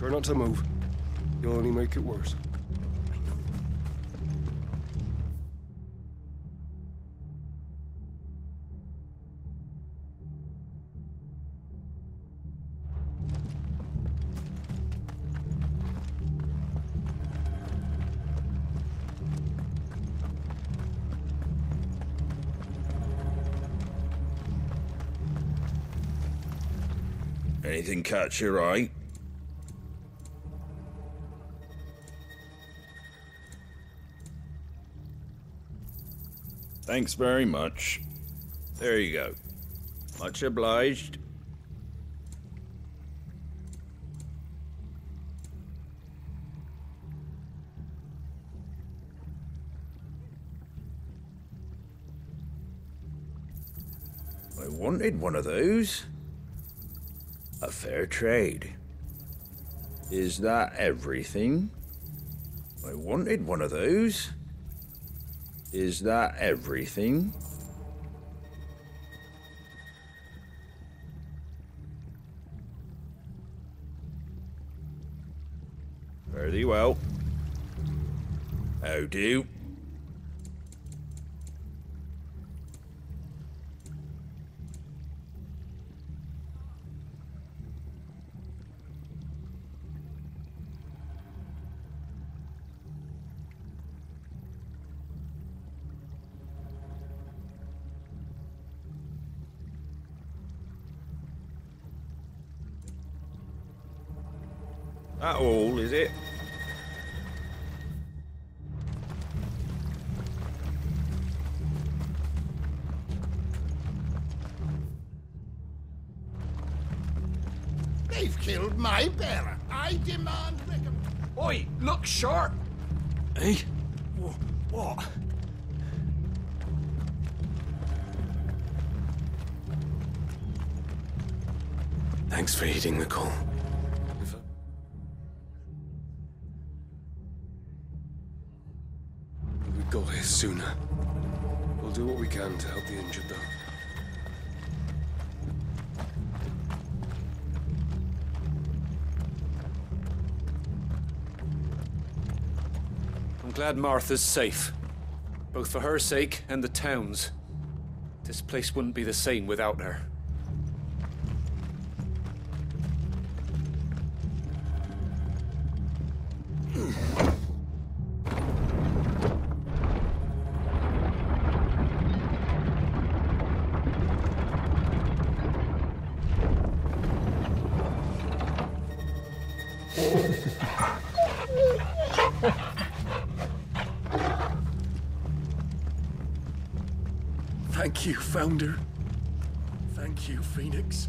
Try not to move. You'll only make it worse. Anything catch your eye? Thanks very much. There you go. Much obliged. I wanted one of those. A fair trade. Is that everything? I wanted one of those. Is that everything? Fare thee well. How do? That all, is it? They've killed my bearer. I demand recompense. Oi, look sharp! Hey? What? Thanks for heeding the call. We got here sooner. We'll do what we can to help the injured, though. I'm glad Martha's safe. Both for her sake and the town's. This place wouldn't be the same without her. Thank you, Founder. Thank you, Phoenix.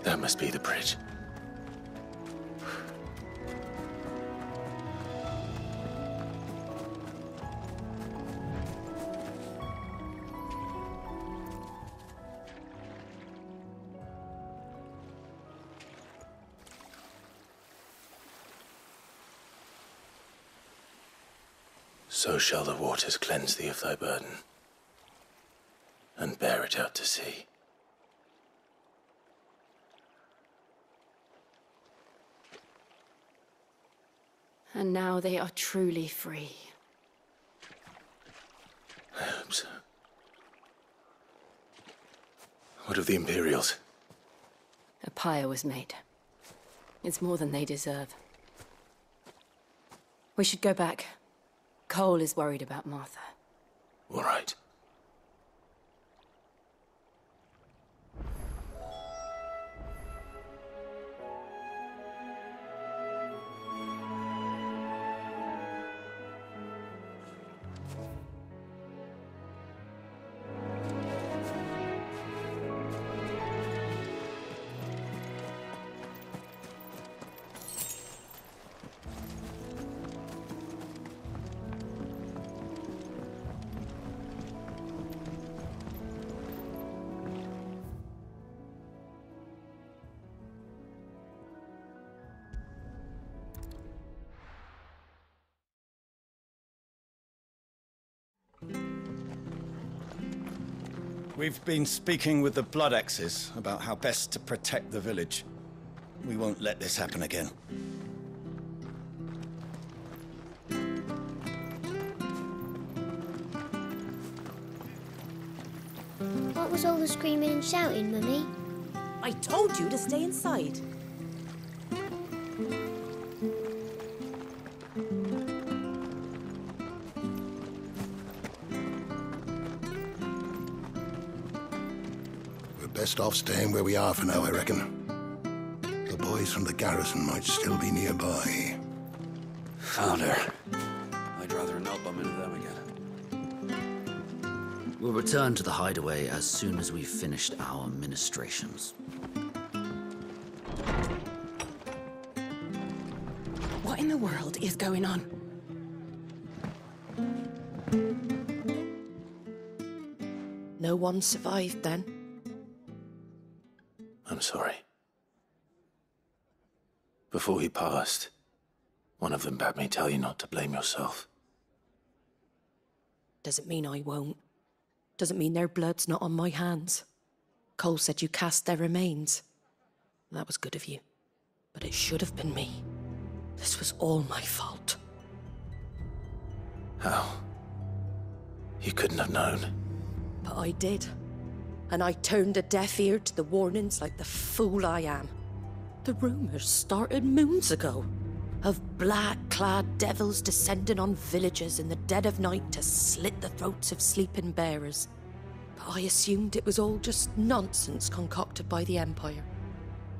That must be the bridge. So shall the waters cleanse thee of thy burden, and bear it out to sea. And now they are truly free. I hope so. What of the Imperials? A pyre was made. It's more than they deserve. We should go back. Cole is worried about Martha. All right. We've been speaking with the Blood Axes about how best to protect the village. We won't let this happen again. What was all the screaming and shouting, Mummy? I told you to stay inside. Best off staying where we are for now, I reckon. The boys from the garrison might still be nearby. Found her. I'd rather not bump into them again. We'll return to the hideaway as soon as we've finished our ministrations. What in the world is going on? No one survived then? I'm sorry. Before he passed, one of them bade me tell you not to blame yourself. Doesn't mean I won't. Doesn't mean their blood's not on my hands. Cole said you cast their remains. That was good of you. But it should have been me. This was all my fault. How? You couldn't have known. But I did. And I turned a deaf ear to the warnings like the fool I am. The rumours started moons ago. Of black-clad devils descending on villages in the dead of night to slit the throats of sleeping bearers. But I assumed it was all just nonsense concocted by the Empire.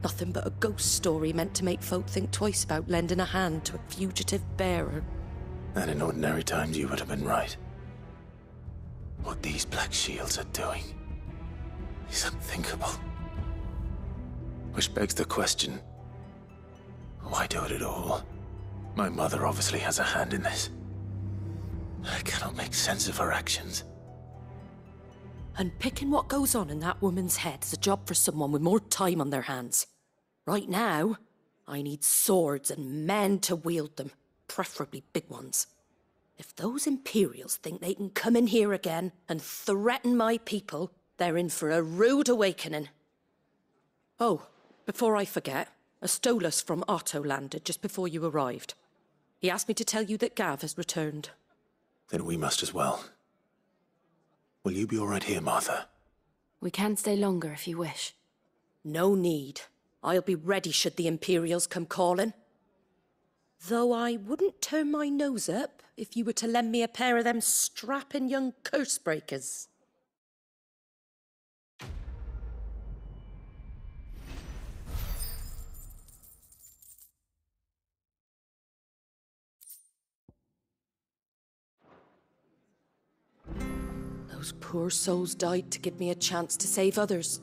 Nothing but a ghost story meant to make folk think twice about lending a hand to a fugitive bearer. And in ordinary times you would have been right. What these Black Shields are doing is unthinkable. Which begs the question, why do it at all? My mother obviously has a hand in this. I cannot make sense of her actions. And picking what goes on in that woman's head is a job for someone with more time on their hands. Right now, I need swords and men to wield them, preferably big ones. If those Imperials think they can come in here again and threaten my people, they're in for a rude awakening. Oh, before I forget, a Stolas from Otto landed just before you arrived. He asked me to tell you that Gav has returned. Then we must as well. Will you be all right here, Martha? We can stay longer if you wish. No need. I'll be ready should the Imperials come calling. Though I wouldn't turn my nose up if you were to lend me a pair of them strapping young curse-breakers. Those poor souls died to give me a chance to save others.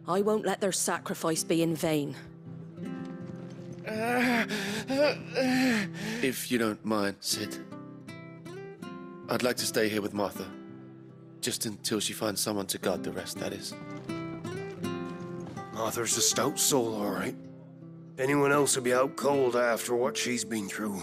I won't let their sacrifice be in vain. If you don't mind, Sid. I'd like to stay here with Martha. Just until she finds someone to guard the rest, that is. Martha's a stout soul, all right. Anyone else would be out cold after what she's been through.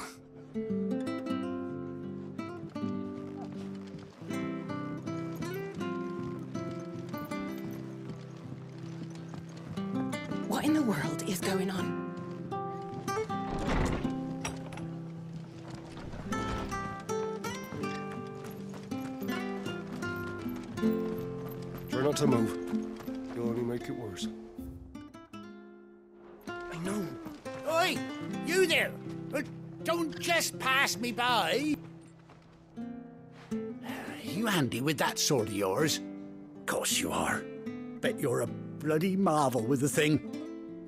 in the world is going on? Try not to move. You'll only make it worse. I know. Oi! You there! Don't just pass me by! You handy with that sword of yours? Course you are. Bet you're a bloody marvel with the thing.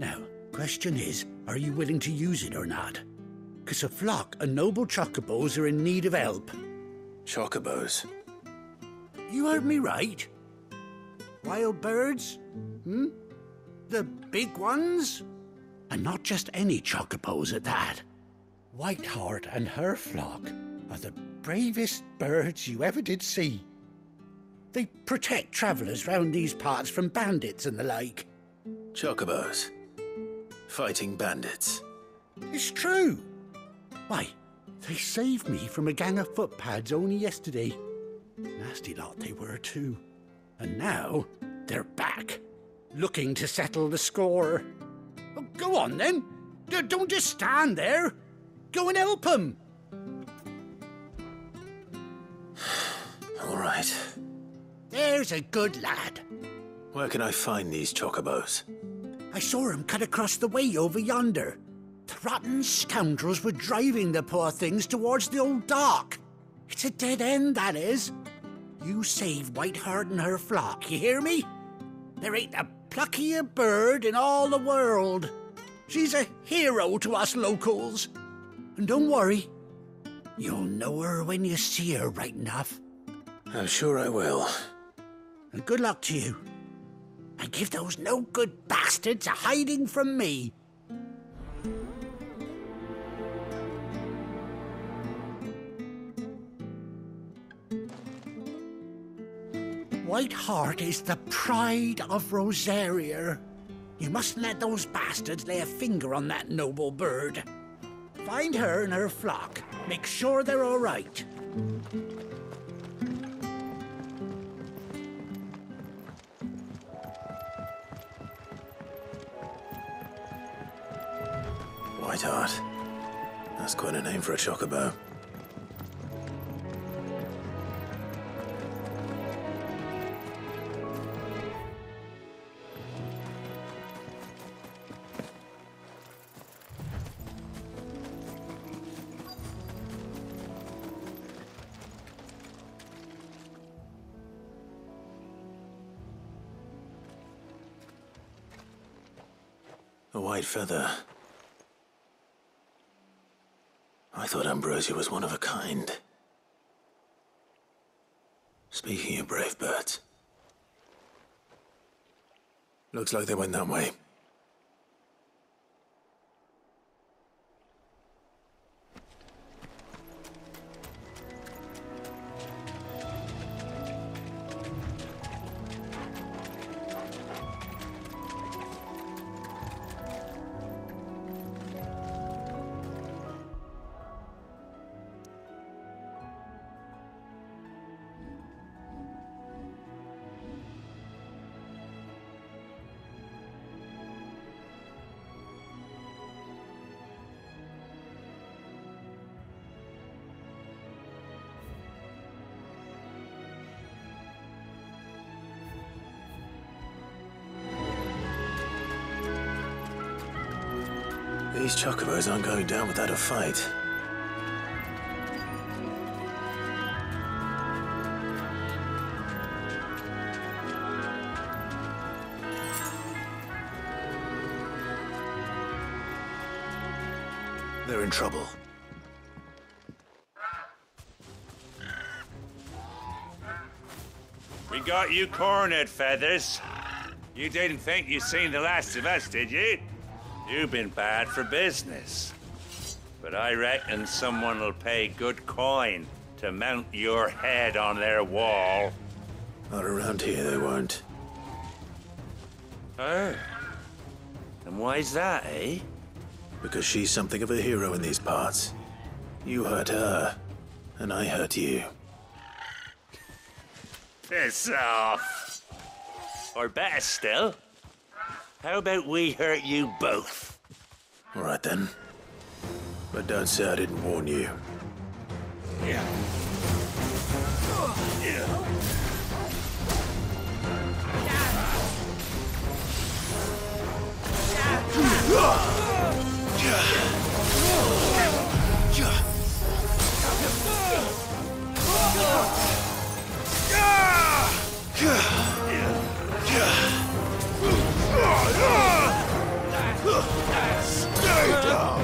Now, question is, are you willing to use it or not? 'Cause a flock of noble chocobos are in need of help. Chocobos? You heard me right. Wild birds? The big ones? And not just any chocobos at that. Whiteheart and her flock are the bravest birds you ever did see. They protect travellers round these parts from bandits and the like. Chocobos? Fighting bandits? It's true. Why, they saved me from a gang of footpads only yesterday. Nasty lot they were too. And now they're back, looking to settle the score. Oh, go on then. Don't just stand there. Go and help them. All right. There's a good lad. Where can I find these chocobos? I saw him cut across the way over yonder. The rotten scoundrels were driving the poor things towards the old dock. It's a dead end, that is. You save Whiteheart and her flock, you hear me? There ain't a pluckier bird in all the world. She's a hero to us locals. And don't worry, you'll know her when you see her right enough. I'm sure I will. And good luck to you. And give those no-good bastards a hiding from me. Whiteheart is the pride of Rosaria. You mustn't let those bastards lay a finger on that noble bird. Find her and her flock. Make sure they're all right. Whiteheart. That's quite a name for a chocobo. A white feather. I thought Ambrosia was one of a kind. Speaking of brave birds. Looks like they went that way. These chocobos aren't going down without a fight. They're in trouble. We got you cornered, Feathers. You didn't think you'd seen the last of us, did you? You've been bad for business. But I reckon someone will pay good coin to mount your head on their wall. Not around here, they won't. Oh. And why's that, eh? Because she's something of a hero in these parts. You hurt her, and I hurt you. Piss off. Or better still, How about we hurt you both? All right then. But don't say I didn't warn you. Yeah. Stay down!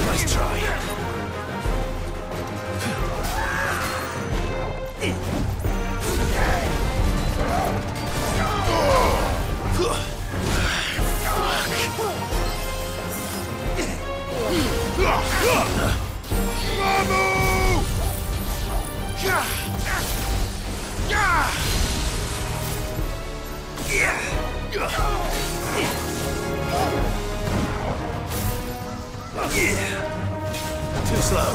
Nice try. Too slow.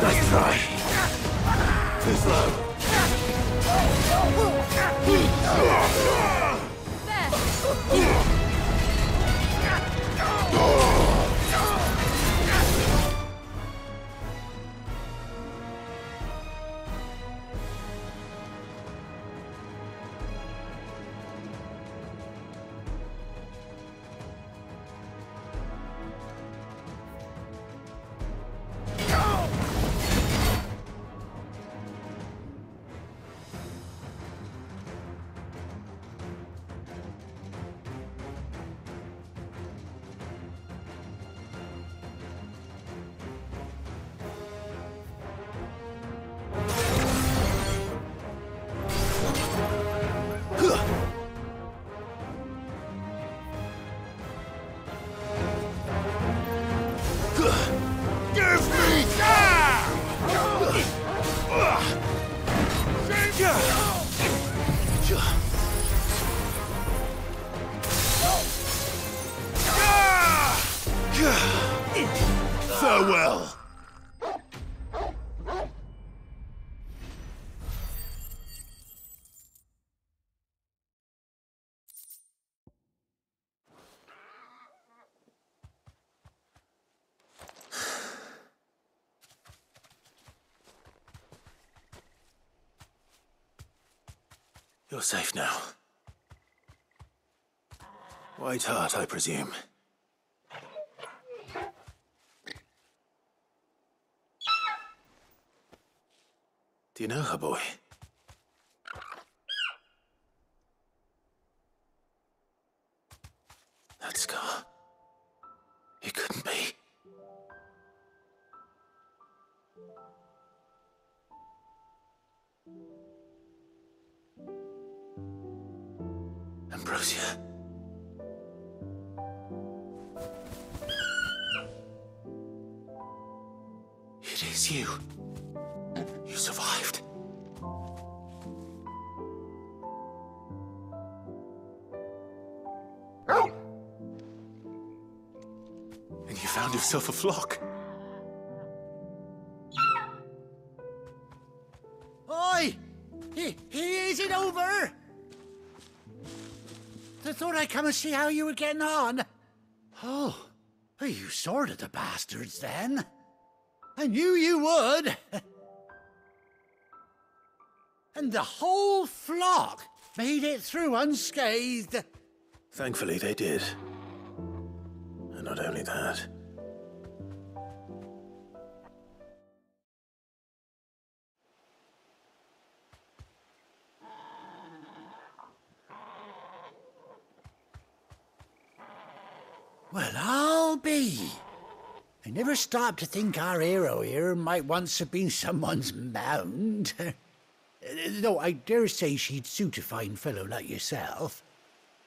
Nice try. Too slow. You're safe now. White Heart, I presume. Do you know her, boy? That scar. It couldn't be. Ambrosia. It is you. You survived. And you found yourself a flock. Oi! Is it over? I thought I'd come and see how you were getting on. Oh, you sorted the bastards then. I knew you would. And the whole flock made it through unscathed. Thankfully, they did. And not only that. Well, I'll be. I never stopped to think our hero here might once have been someone's mount. Though I dare say she'd suit a fine fellow like yourself.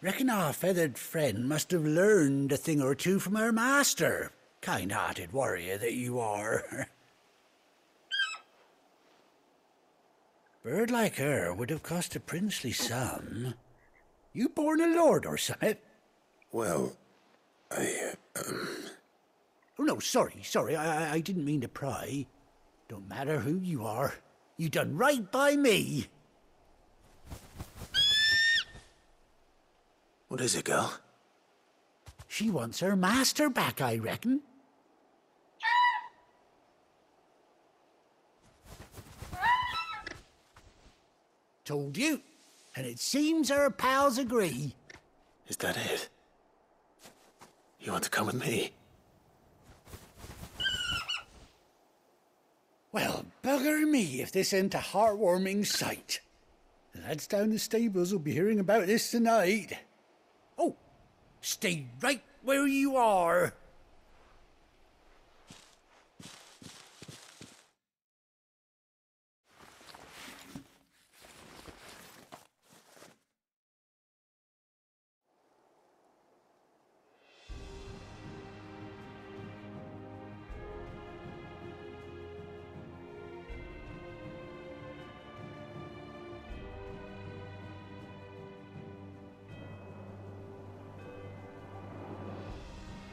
Reckon our feathered friend must have learned a thing or two from her master. Kind-hearted warrior that you are. Bird like her would have cost a princely sum. You born a lord or something? Well, Oh, no, sorry. I didn't mean to pry. Don't matter who you are. You done right by me. What is it, girl? She wants her master back, I reckon. Told you. And it seems her pals agree. Is that it? You want to come with me? Well, bugger me if this ain't a heartwarming sight. The lads down the stables will be hearing about this tonight. Oh, stay right where you are.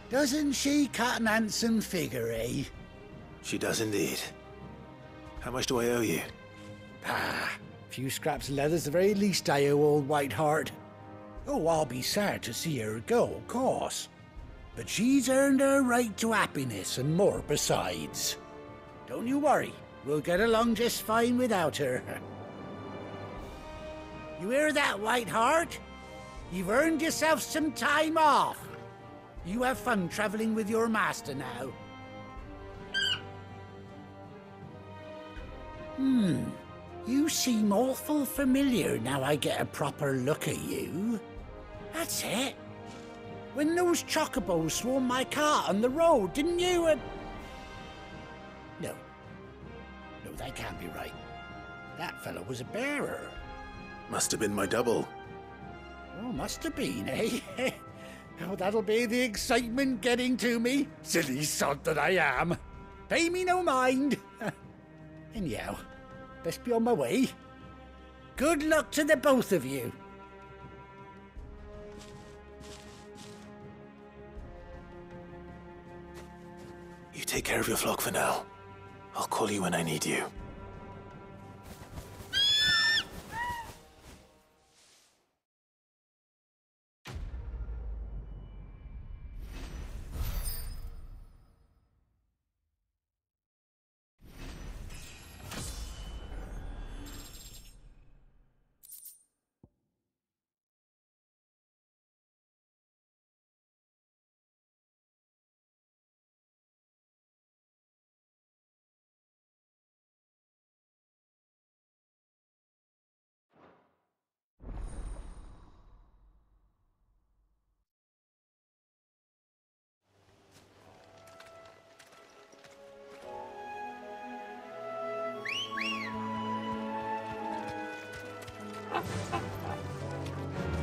Doesn't she cut an handsome figure, eh? She does indeed. How much do I owe you? A few scraps of leather's the very least I owe old White Heart. Oh, I'll be sad to see her go, of course. But she's earned her right to happiness and more besides. Don't you worry, we'll get along just fine without her. You hear that, White Heart? You've earned yourself some time off. You have fun traveling with your master now. You seem awful familiar now I get a proper look at you. That's it. When those chocobos swarmed my cart on the road, didn't you? No, that can't be right. That fellow was a bearer. Must have been my double. Oh, must have been, eh? Oh, that'll be the excitement getting to me. Silly sod that I am. Pay me no mind. Anyhow, best be on my way. Good luck to the both of you. You take care of your flock for now. I'll call you when I need you.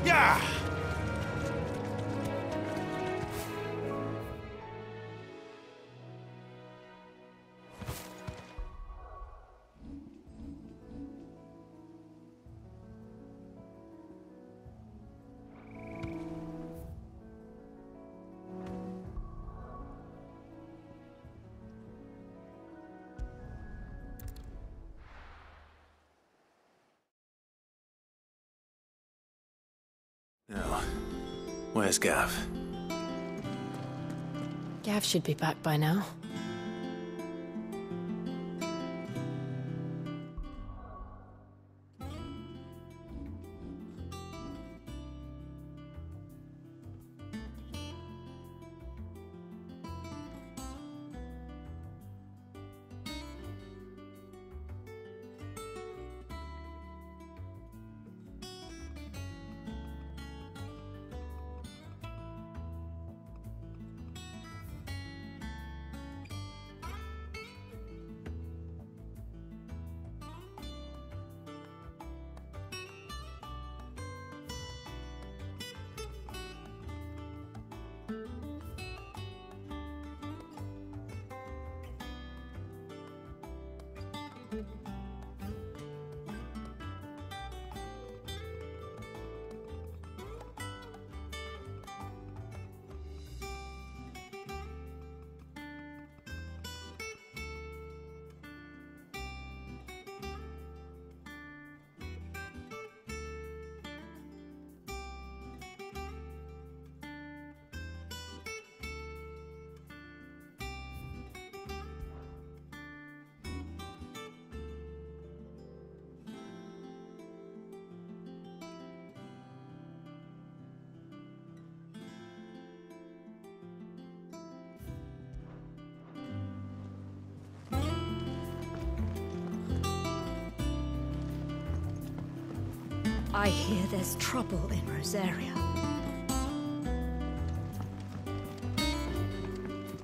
Yeah! Now, where's Gav? Gav should be back by now. I hear there's trouble in Rosaria.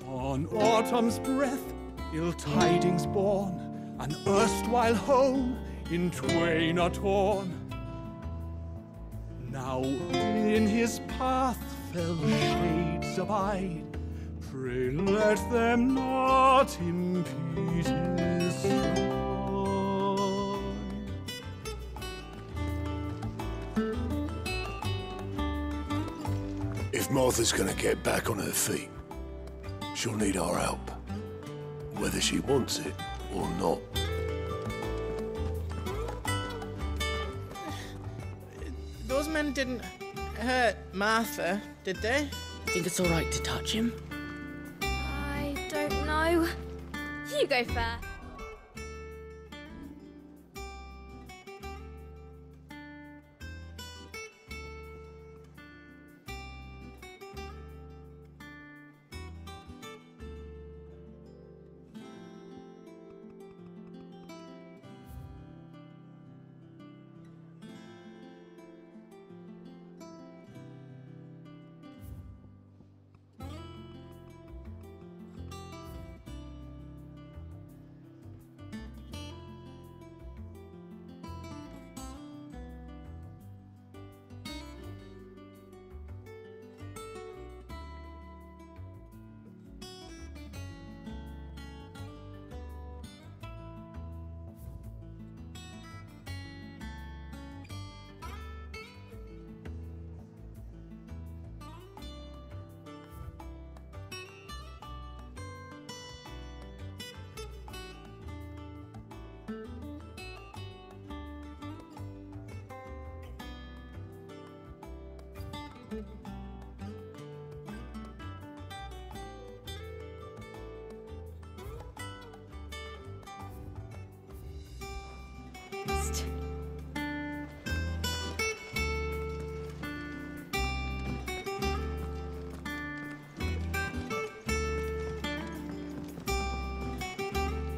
On autumn's breath, ill tidings born, an erstwhile home in twain are torn. Now in his path fell shades abide, pray let them not impede his stride. If Martha's gonna get back on her feet, she'll need our help, whether she wants it or not. Those men didn't hurt Martha, did they? Think it's all right to touch him? I don't know. You go first.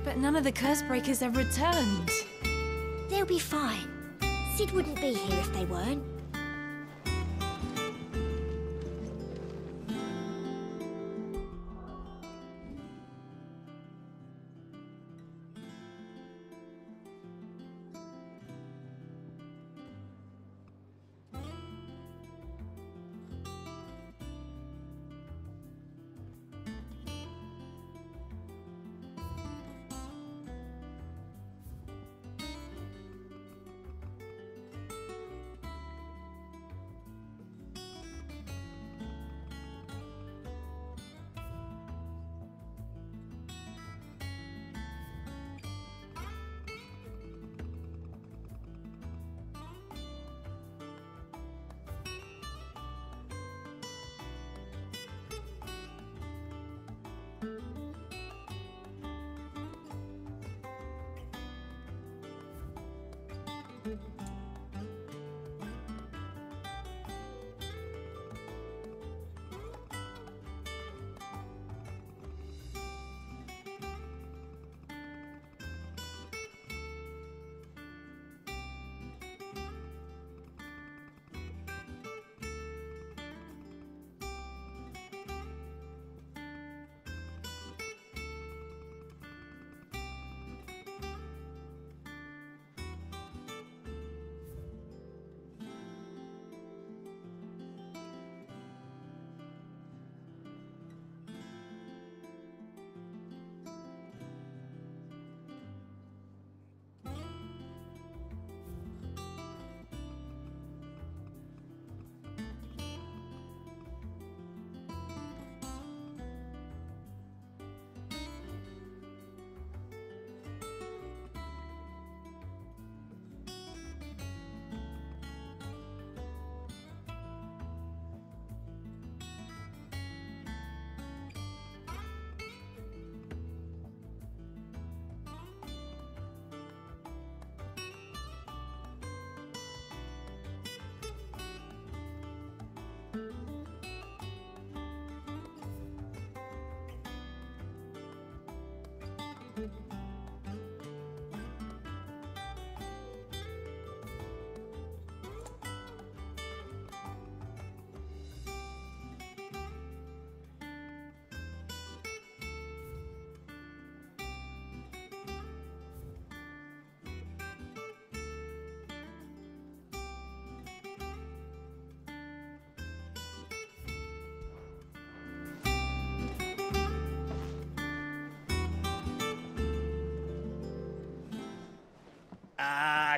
But none of the curse breakers have returned. They'll be fine. Sid wouldn't be here if they weren't.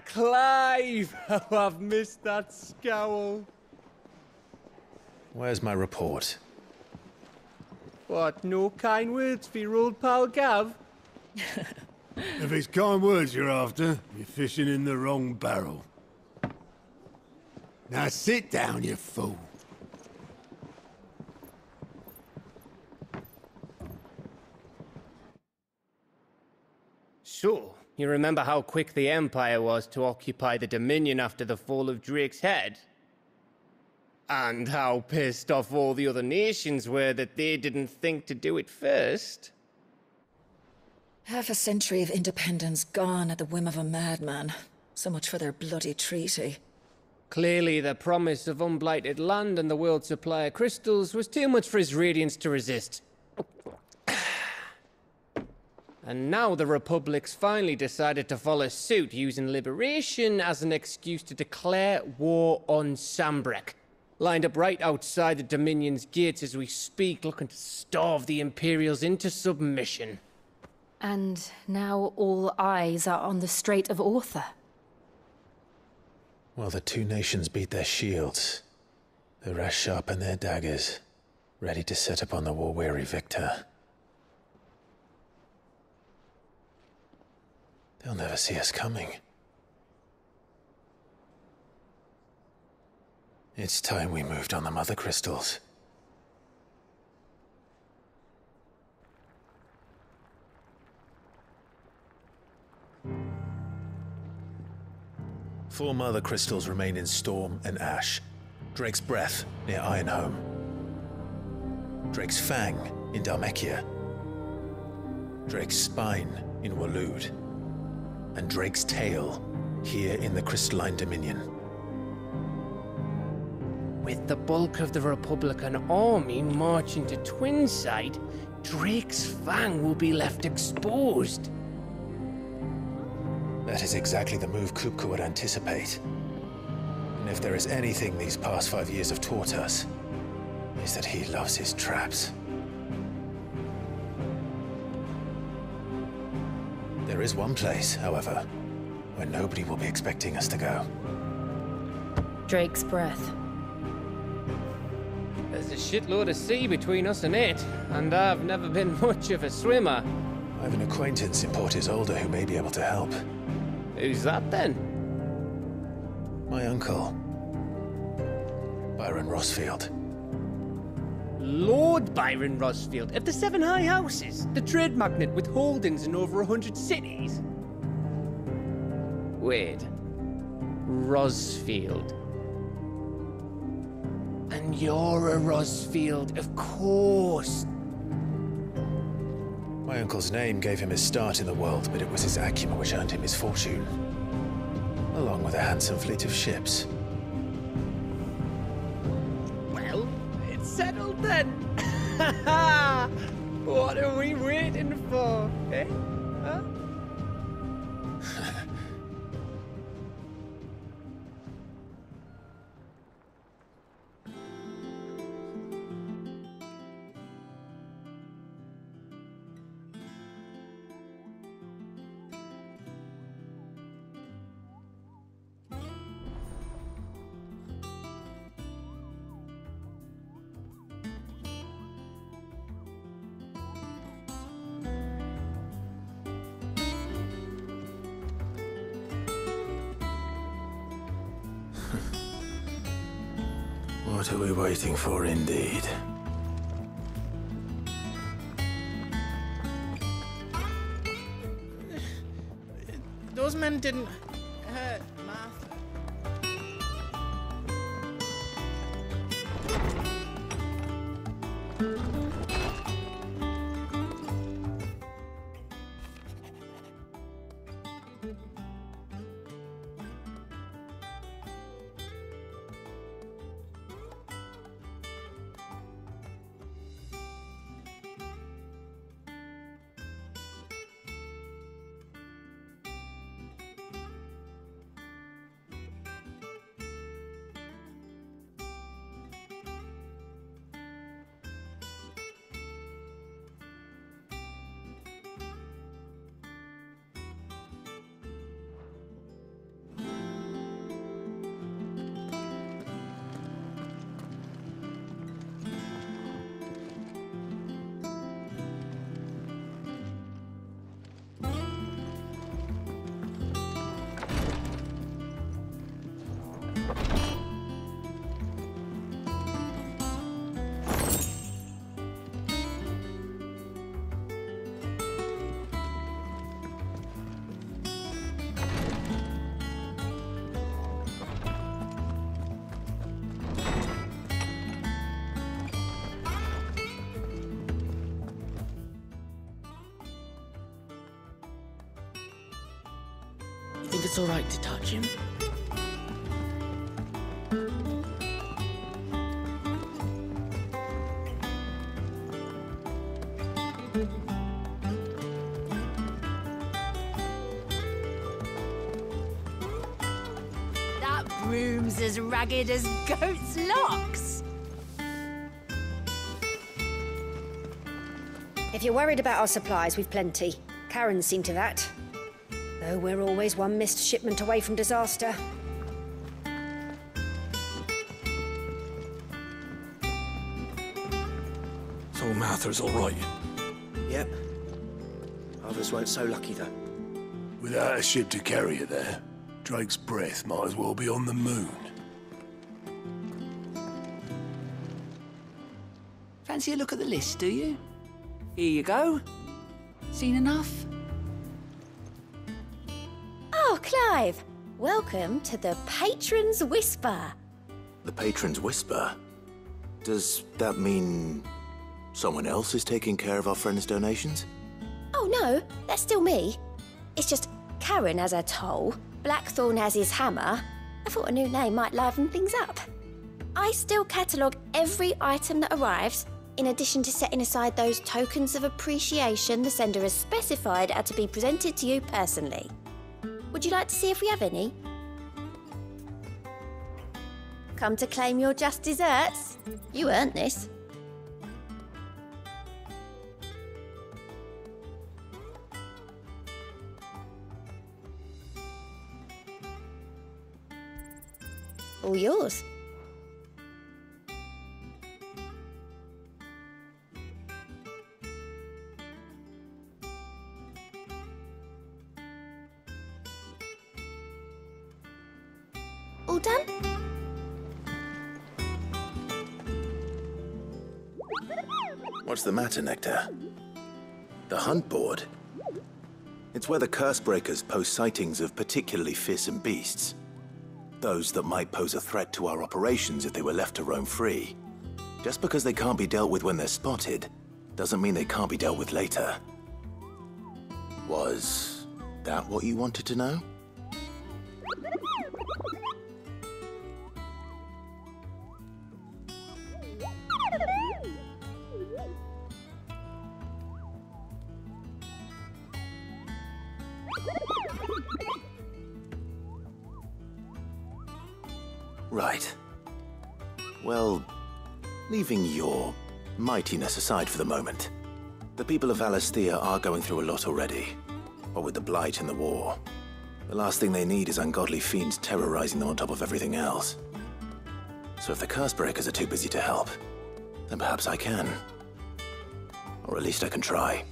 Clive! Oh, I've missed that scowl. Where's my report? What, no kind words for your old pal Gav? If it's kind words you're after, you're fishing in the wrong barrel. Now sit down, you fool. So, you remember how quick the Empire was to occupy the Dominion after the fall of Drake's head? And how pissed off all the other nations were that they didn't think to do it first? Half a century of independence gone at the whim of a madman. So much for their bloody treaty. Clearly, the promise of unblighted land and the world's supply of crystals was too much for his radiance to resist. And now the Republic's finally decided to follow suit, using liberation as an excuse to declare war on Sambrek. Lined up right outside the Dominion's gates as we speak, looking to starve the Imperials into submission. And now all eyes are on the Strait of Author. Well, the two nations beat their shields. The rest sharpen their daggers, ready to set upon the war-weary victor. They'll never see us coming. It's time we moved on the Mother Crystals. Four Mother Crystals remain in Storm and Ash. Drake's Breath near Ironhome. Drake's Fang in Dhalmekia. Drake's Spine in Waloed. And Drake's Tail here in the Crystalline Dominion. With the bulk of the Republican army marching to Twinside, Drake's Fang will be left exposed. That is exactly the move Kupka would anticipate. And if there is anything these past 5 years have taught us, is that he loves his traps. There is one place, however, where nobody will be expecting us to go. Drake's Breath. There's a shitload of sea between us and it, and I've never been much of a swimmer. I have an acquaintance in Port Isolde who may be able to help. Who's that then? My uncle, Byron Rosfield. Lord Byron Rosfield of the Seven High Houses, the trade magnate with holdings in over 100 cities. Wait, Rosfield. And you're a Rosfield, of course. My uncle's name gave him his start in the world, but it was his acumen which earned him his fortune, along with a handsome fleet of ships. Well, it's settled then. What are we waiting for, eh? Huh? What are we waiting for, indeed? Those men didn't hurt Martha. it's all right to touch him. That broom's as ragged as goat's locks. If you're worried about our supplies, we've plenty. Karen's seen to that. Though we're always one missed shipment away from disaster. So Martha's all right? Yep. Others weren't so lucky, though. Without a ship to carry her there, Drake's breath might as well be on the moon. Fancy a look at the list, do you? Here you go. Seen enough? Oh, Clive! Welcome to the Patron's Whisper. The Patron's Whisper? Does that mean someone else is taking care of our friend's donations? Oh no, that's still me. It's just Karen has her toll, Blackthorn has his hammer. I thought a new name might liven things up. I still catalogue every item that arrives, in addition to setting aside those tokens of appreciation the sender has specified are to be presented to you personally. Would you like to see if we have any? Come to claim your just desserts? You earned this. All yours. All done? What's the matter, Nectar? The hunt board? It's where the Cursebreakers post sightings of particularly fearsome beasts. Those that might pose a threat to our operations if they were left to roam free. Just because they can't be dealt with when they're spotted, doesn't mean they can't be dealt with later. Was that what you wanted to know? Right. Well, leaving your mightiness aside for the moment, the people of Alastia are going through a lot already. What with the Blight and the war, the last thing they need is ungodly fiends terrorizing them on top of everything else. So if the Cursebreakers are too busy to help, then perhaps I can. Or at least I can try.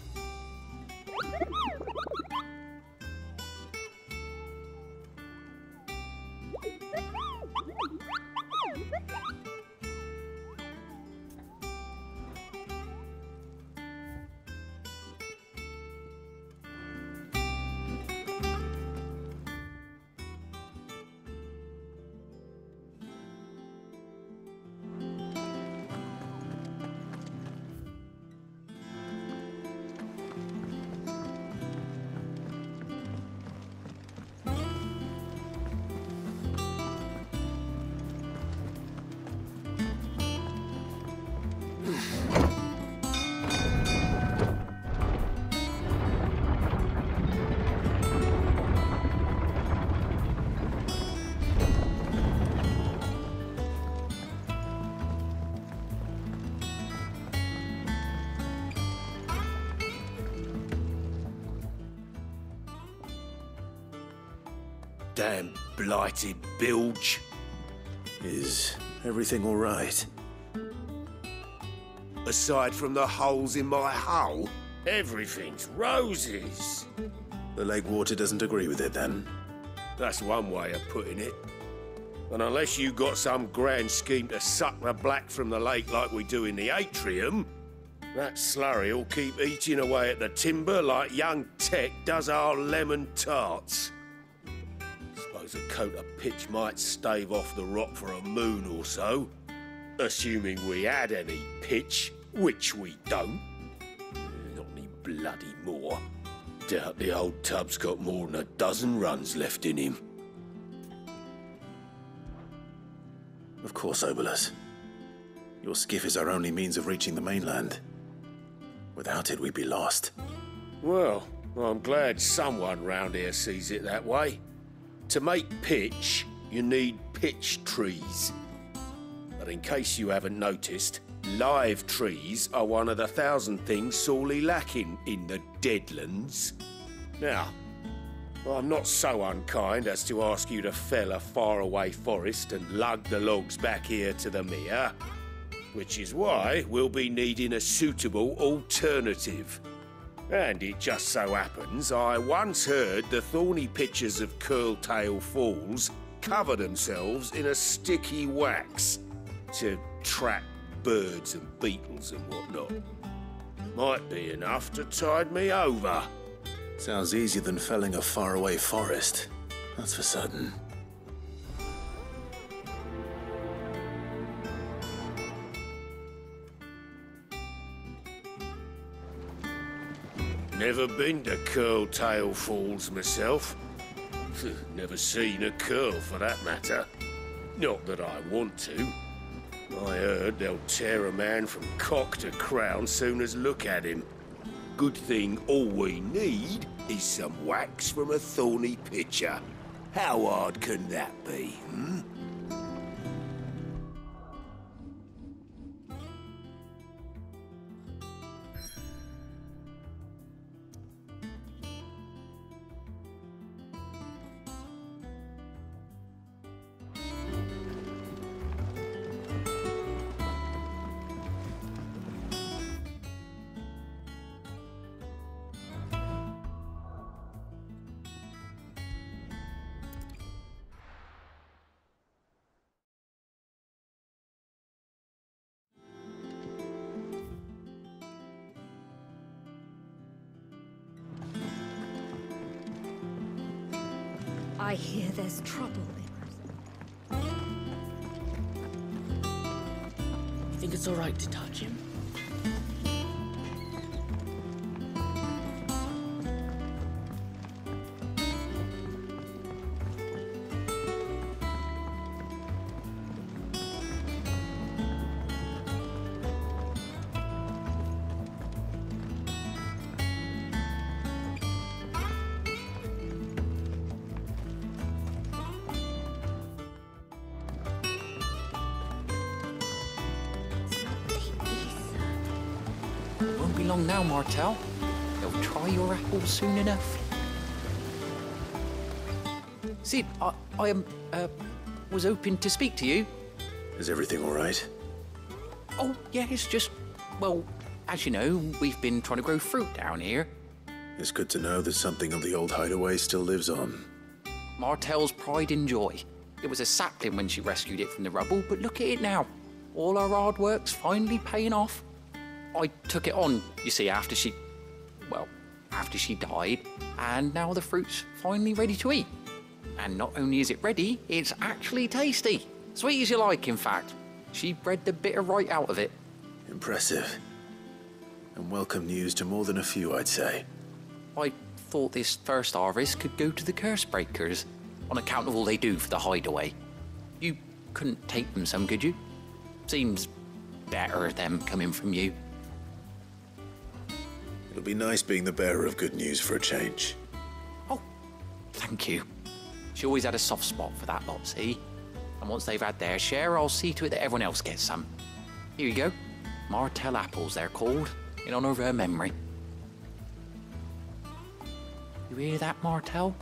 Damn blighted bilge. Is everything all right? Aside from the holes in my hull, everything's roses. The lake water doesn't agree with it, then? That's one way of putting it. And unless you got some grand scheme to suck the black from the lake like we do in the atrium, that slurry'll keep eating away at the timber like young Tech does our lemon tarts. Suppose a coat of pitch might stave off the rock for a moon or so, assuming we had any pitch, which we don't. Not any bloody more. Doubt the old tub's got more than a dozen runs left in him. Of course, Obolus. Your skiff is our only means of reaching the mainland. Without it, we'd be lost. Well, I'm glad someone round here sees it that way. To make pitch, you need pitch trees. But in case you haven't noticed, live trees are one of the 1,000 things sorely lacking in the Deadlands. Now, I'm not so unkind as to ask you to fell a faraway forest and lug the logs back here to the mere, which is why we'll be needing a suitable alternative. And it just so happens I once heard the thorny pitchers of Curltail Falls cover themselves in a sticky wax to trap birds and beetles and whatnot. Might be enough to tide me over. Sounds easier than felling a faraway forest. That's for certain. Never been to Curltail Falls myself. Never seen a curl for that matter. Not that I want to. I heard they'll tear a man from cock to crown soon as look at him. Good thing all we need is some wax from a thorny pitcher. How hard can that be, hmm? I hear there's trouble in You think it's alright to touch him? Won't be long now, Martel. They'll try your apples soon enough. Sid, I was hoping to speak to you. Is everything all right? Oh, yeah, it's just, well, as you know, we've been trying to grow fruit down here. It's good to know that something of the old hideaway still lives on. Martel's pride and joy. It was a sapling when she rescued it from the rubble, but look at it now. All our hard work's finally paying off. I took it on, you see, after she died, and now the fruit's finally ready to eat. And not only is it ready, it's actually tasty. Sweet as you like, in fact. She bred the bitter right out of it. Impressive. And welcome news to more than a few, I'd say. I thought this first harvest could go to the curse breakers, on account of all they do for the hideaway. You couldn't take them some, could you? Seems better them coming from you. It'll be nice being the bearer of good news for a change. Oh, thank you. She always had a soft spot for that lot, see? And once they've had their share, I'll see to it that everyone else gets some. Here you go. Martel apples, they're called, in honor of her memory. You hear that, Martel?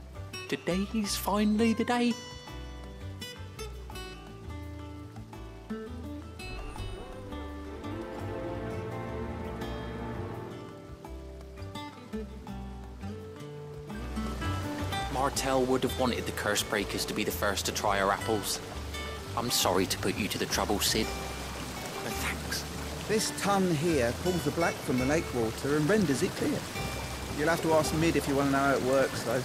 Today's finally the day. Martel would have wanted the curse breakers to be the first to try her apples. I'm sorry to put you to the trouble, Sid. But thanks. This tun here pulls the black from the lake water and renders it clear. You'll have to ask Mid if you want to know how it works, though.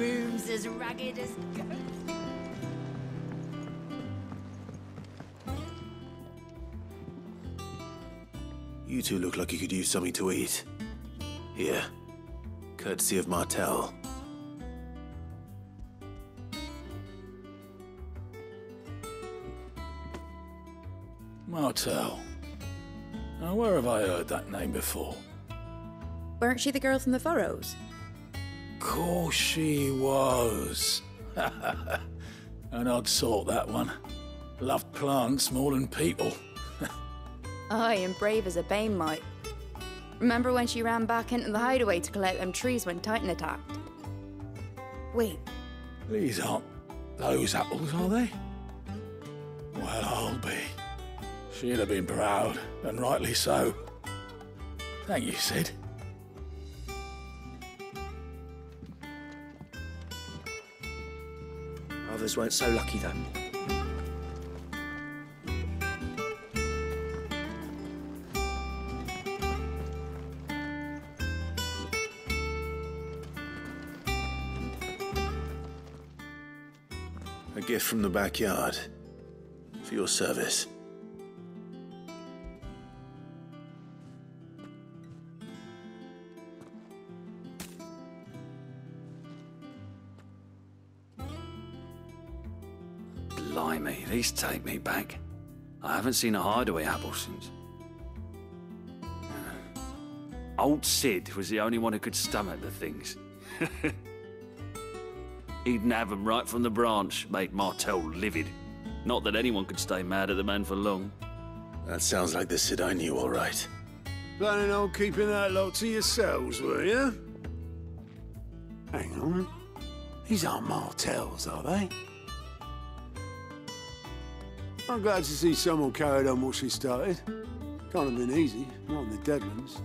room's as ragged as ghosts. You two look like you could use something to eat. Here. Courtesy of Martel. Martel. Now, where have I heard that name before? Weren't she the girl from the Furrows? Course she was. An odd sort, that one. Loved plants more than people. Aye, and brave as a bane might. Remember when she ran back into the hideaway to collect them trees when Titan attacked? Wait. These aren't those apples, are they? Well, I'll be. She'd have been proud, and rightly so. Thank you, Sid. Others weren't so lucky, though. A gift from the backyard. For your service. Blimey, these take me back. I haven't seen a hideaway apple since. Old Sid was the only one who could stomach the things. He'd nab them right from the branch, made Martel livid. Not that anyone could stay mad at the man for long. That sounds like the Sid I knew, all right. Planning on keeping that lot to yourselves, were you? Hang on. These aren't Martels, are they? I'm glad to see someone carried on what she started. Can't have been easy, not in the Deadlands.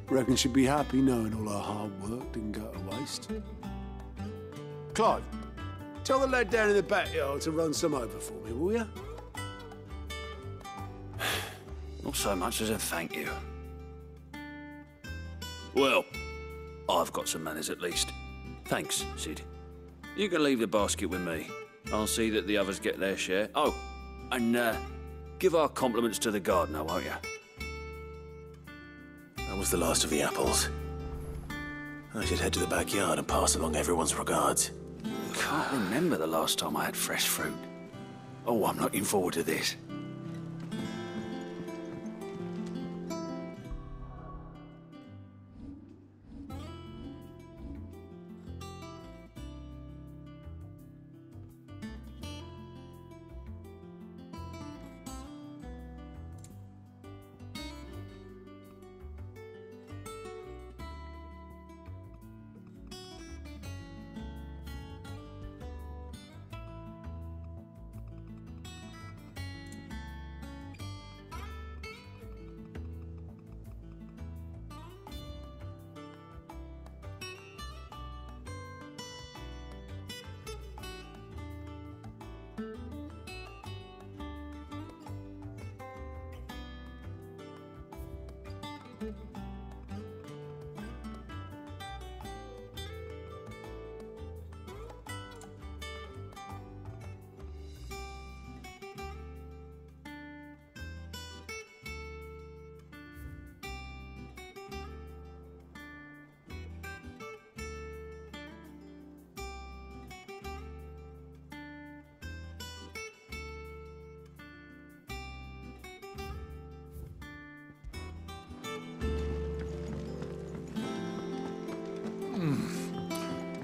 Reckon she'd be happy knowing all her hard work didn't go to waste. Clive, tell the lad down in the backyard to run some over for me, will you? Not so much as a thank you. Well, I've got some manners at least. Thanks, Sid. You can leave the basket with me. I'll see that the others get their share. Oh, and give our compliments to the gardener, won't you? That was the last of the apples. I should head to the backyard and pass along everyone's regards. Can't remember the last time I had fresh fruit. Oh, I'm looking forward to this.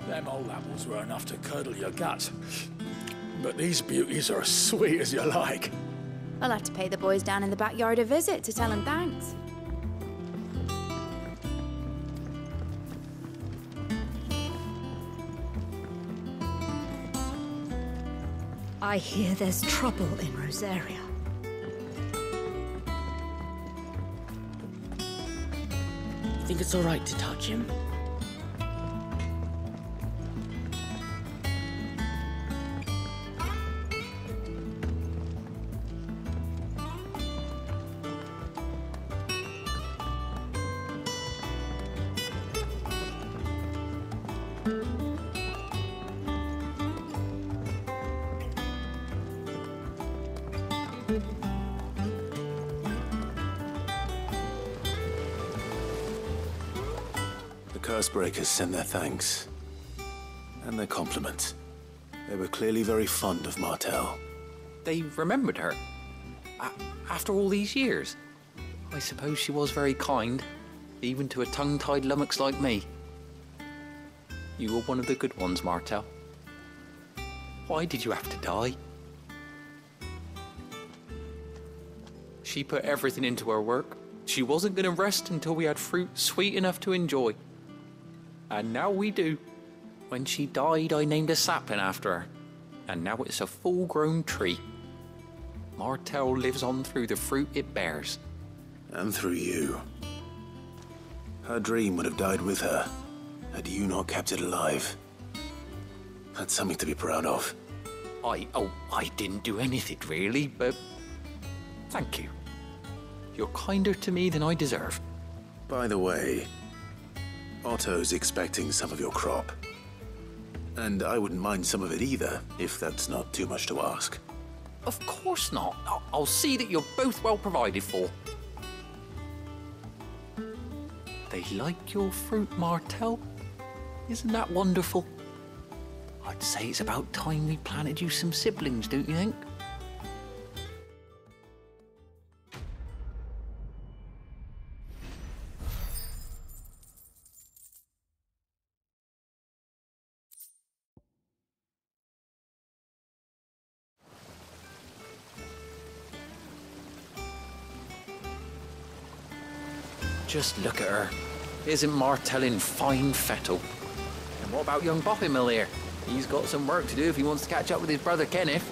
Them old apples were enough to curdle your guts. But these beauties are as sweet as you like. I'll have to pay the boys down in the backyard a visit to tell them thanks. I hear there's trouble in Rosaria. You think it's all right to touch him? The Cursebreakers send their thanks. And their compliments. They were clearly very fond of Martel. They remembered her. After all these years. I suppose she was very kind, even to a tongue-tied lummox like me. You were one of the good ones, Martel. Why did you have to die? She put everything into her work. She wasn't going to rest until we had fruit sweet enough to enjoy. And now we do. When she died, I named a sapling after her. And now it's a full-grown tree. Martel lives on through the fruit it bears. And through you. Her dream would have died with her, had you not kept it alive. That's something to be proud of. I didn't do anything really, but thank you. You're kinder to me than I deserve. By the way, Otto's expecting some of your crop. And I wouldn't mind some of it either, if that's not too much to ask. Of course not. I'll see that you're both well provided for. They like your fruit, Martel. Isn't that wonderful? I'd say it's about time we planted you some siblings, don't you think? Just look at her. Isn't Martel in fine fettle? And what about young Boppimill here? He's got some work to do if he wants to catch up with his brother Kenneth.